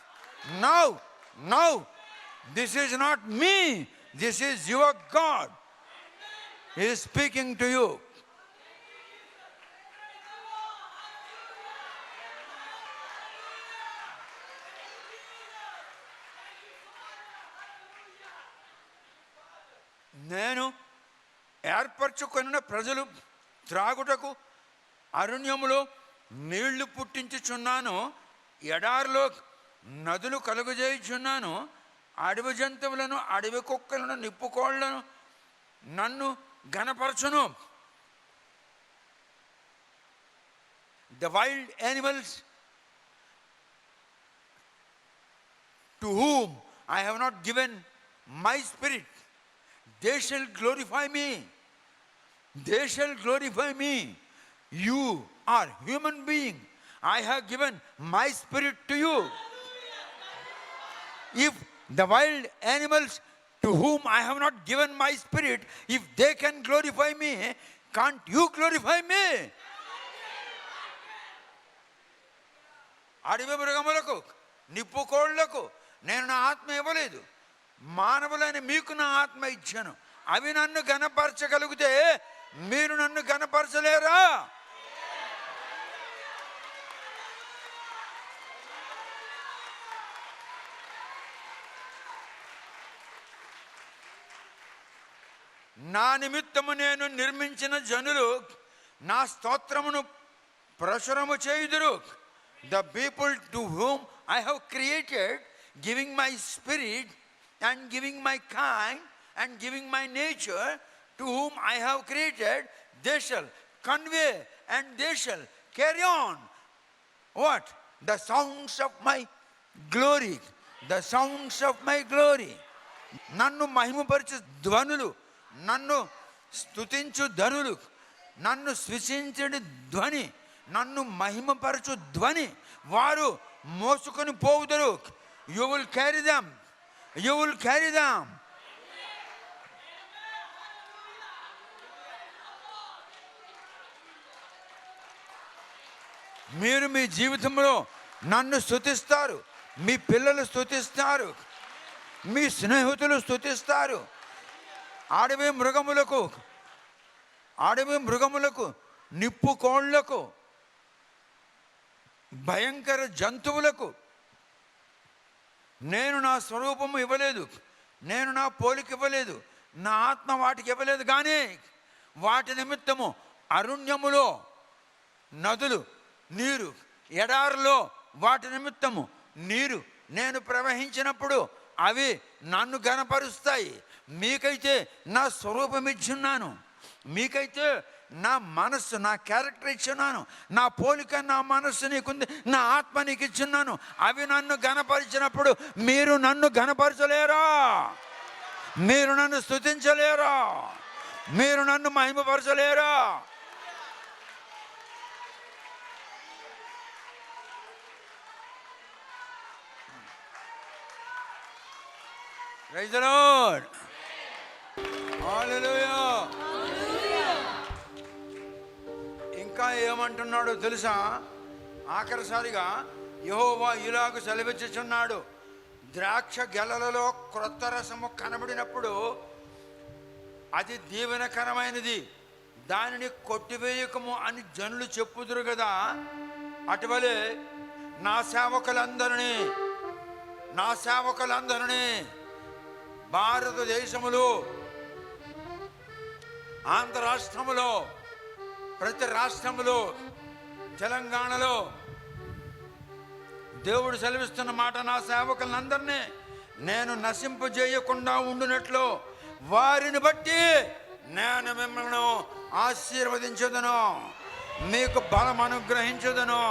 Now, this is not me, this is your God. He is speaking to you. నేను ఏర్పరచుకొనిన ప్రజలు త్రాగుటకు అరణ్యములో నీళ్లు పుట్టించుచున్నాను, ఎడారిలో నదులు కలుగజేయుచున్నాను. అడవి జంతువులను, అడవి కుక్కలను, నిప్పుకోళ్లను నన్ను ఘనపరచును. The wild animals to whom I have not given my spirit, they shall glorify me. They shall glorify me. You are human being. I have given my spirit to you. If the wild animals to whom I have not given my spirit, if they can glorify me, can't you glorify me? అడవి మృగములకు, నిప్పుకోళ్లకు నేను నా ఆత్మ ఇవ్వలేదు, మానవులని మీకు నా ఆత్మ ఇచ్చాను. అవి నన్ను ఘనపరచగలిగితే మీరు నన్ను ఘనపరచలేరా? నా నిమిత్తము నేను నిర్మించిన జనులు నా స్తోత్రమును ప్రచురము చేయుదురు. The people to whom I have created, giving my spirit and giving my kind and giving my nature, to whom I have created, they shall convey and they shall carry on. What? The sounds of my glory. The sounds of my glory. నన్ను మహిమపరచు ధ్వనులు, నన్ను స్తుతించు ధ్వనులు, నన్ను స్విచించడి ధ్వని, నన్ను మహిమపరచు ధ్వని వారు మోసుకొని పోవుదురు. You will carry them, you will carry them. మీరు మీ జీవితంలో నన్ను స్తుతిస్తారు, మీ పిల్లలు స్తుతిస్తారు, మీ స్నేహితులు స్తుతిస్తారు. అడవి మృగములకు, నిప్పు కోళ్లకు, భయంకర జంతువులకు నేను నా స్వరూపము ఇవ్వలేదు, నేను నా పోలిక ఇవ్వలేదు, నా ఆత్మ వాటికి ఇవ్వలేదు. కానీ వాటి నిమిత్తము అరణ్యములో నదులు, నీరు, ఎడారిలో వాటి నిమిత్తము నీరు నేను ప్రవహించినప్పుడు అవి నన్ను ఘనపరుస్తాయి. మీకైతే నా స్వరూపం ఇచ్చున్నాను, మీకైతే నా మనస్సు, నా క్యారెక్టర్ ఇచ్చున్నాను, నా పోలిక, నా మనస్సు నీకుంది, నా ఆత్మ నీకు ఇచ్చున్నాను. అవి నన్ను ఘనపరిచినప్పుడు మీరు నన్ను ఘనపరచలేరా, మీరు నన్ను స్తుతించలేరా, మీరు నన్ను మహిమపరచలేరా. Praise the Lord. Hallelujah. ఇంకా ఏమంటున్నాడో తెలుసా? ఆఖరిసారిగా యెహోవా ఇలాగ సెలవిచ్చుచున్నాడు, ద్రాక్ష గెలలలో క్రొత్త రసము కనబడినప్పుడు అది దీవెనకరమైనది, దానిని కొట్టివేయకము అని జనులు చెప్పుదురు కదా. అటువలే నా సేవకులందరినీ భారతదేశములో, ఆంధ్ర రాష్ట్రములో, ప్రతి రాష్ట్రములో, తెలంగాణలో దేవుడు సెలవిస్తున్న మాట, నా సేవకులందరినీ నేను నశింపజేయకుండా ఉండునట్లు వారిని బట్టి నేను మిమ్మల్ని ఆశీర్వదించుదును, మీకు బలం అనుగ్రహించుదును,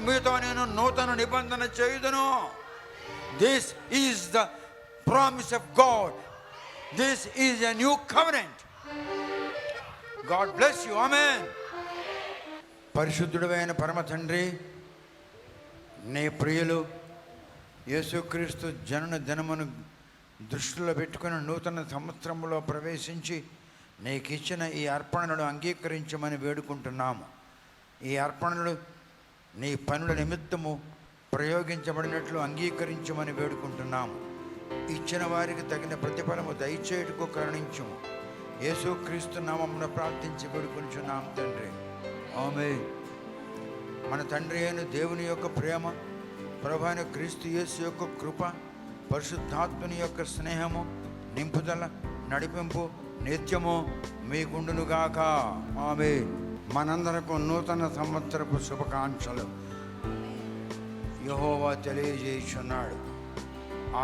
మీతో నేను నూతన నిబంధన చేయుదును. This is the promise of God. This is a new covenant. God bless you. Amen. పరిశుద్ధుడైన పరమ తండ్రి, నీ ప్రియులు యేసుక్రీస్తు జనన దినమును దృష్టిలో పెట్టుకుని నూతన సంవత్సరంలో ప్రవేశించి నీకు ఇచ్చిన ఈ అర్పణలను అంగీకరించమని వేడుకుంటున్నాము. ఈ అర్పణలు నీ పనుల నిమిత్తము ప్రయోగించబడినట్లు అంగీకరించమని వేడుకుంటున్నాము. ఇచ్చిన వారికి తగిన ప్రతిఫలము దయచేయుటకు కరుణించుము. యేసుక్రీస్తు నామమున ప్రార్థించి వేడుకొనుచున్నాం తండ్రి. ఆమేన్. మన తండ్రి అయిన దేవుని యొక్క ప్రేమ, ప్రభువైన క్రీస్తు యేసు యొక్క కృప, పరిశుద్ధాత్మని యొక్క స్నేహము, నింపుదల, నడిపింపు నిత్యము మీకుండునుగాక. ఆమేన్. మనందరకు నూతన సంవత్సరపు శుభాకాంక్షలు యెహోవా తెలియజేయుచున్నాడు.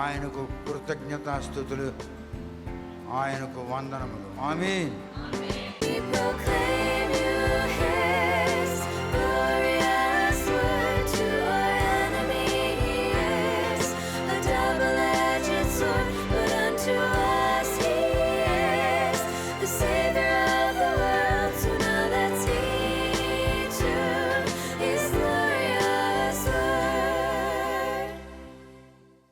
ఆయనకు కృతజ్ఞతాస్తుతులు, ఆయనకు వందనములు. ఆమేన్.